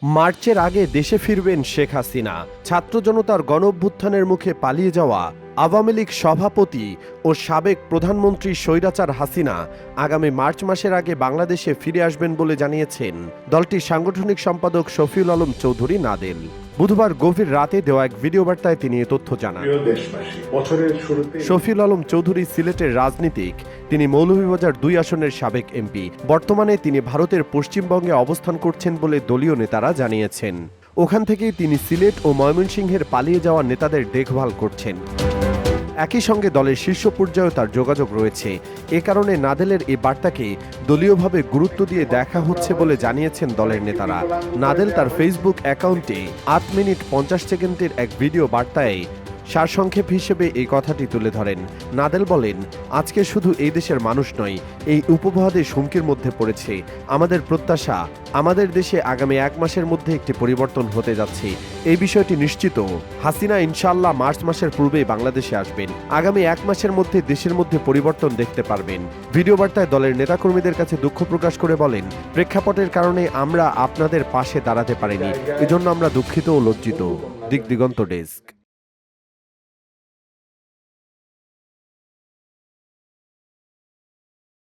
মার্চের আগে দেশে ফিরবেন শেখ হাসিনা। ছাত্র জনতার গণঅভ্যুত্থানের মুখে পালিয়ে যাওয়া আওয়ামী লীগ সভাপতি ও সাবেক প্রধানমন্ত্রী স্বৈরাচার হাসিনা আগামী মার্চ মাসের আগে বাংলাদেশে ফিরে আসবেন বলে জানিয়েছেন দলটির সাংগঠনিক সম্পাদক শফিউল আলম চৌধুরী নাদেল। বুধবার গভীর রাতে দেওয়া এক ভিডিও বার্তায় তিনি এ তথ্য জানান। শফিউল আলম চৌধুরী সিলেটের রাজনীতিক। তিনি মৌলভীবাজার ২ আসনের সাবেক এমপি। বর্তমানে তিনি ভারতের পশ্চিমবঙ্গে অবস্থান করছেন বলে দলীয় নেতারা জানিয়েছেন। ওখান থেকেই তিনি সিলেট ও ময়মনসিংহের পালিয়ে যাওয়া নেতাদের দেখভাল করছেন। একই সঙ্গে দলের শীর্ষ পর্যায়েও তার যোগাযোগ রয়েছে। এ কারণে নাদেলের এই বার্তাকে দলীয়ভাবে গুরুত্ব দিয়ে দেখা হচ্ছে বলে জানিয়েছেন দলের নেতারা। নাদেল তার ফেসবুক অ্যাকাউন্টে ৮ মিনিট ৫০ সেকেন্ডের এক ভিডিও বার্তায় সারসংক্ষেপ হিসেবে এই কথাটি তুলে ধরেন। নাদেল বলেন, আজকে শুধু এই দেশের মানুষ নয়, এই উপমহাদেশ হুমকির মধ্যে পড়েছে। আমাদের প্রত্যাশা, আমাদের দেশে আগামী ১ মাসের মধ্যে একটি পরিবর্তন হতে যাচ্ছে। এই বিষয়টি নিশ্চিত, হাসিনা ইনশাআল্লাহ মার্চ মাসের পূর্বেই বাংলাদেশে আসবেন। আগামী ১ মাসের মধ্যে দেশের মধ্যে পরিবর্তন দেখতে পারবেন। ভিডিও বার্তায় দলের নেতাকর্মীদের কাছে দুঃখ প্রকাশ করে বলেন, প্রেক্ষাপটের কারণে আমরা আপনাদের পাশে দাঁড়াতে পারিনি, এজন্য আমরা দুঃখিত ও লজ্জিত। দিগদিগন্ত ডেস্ক।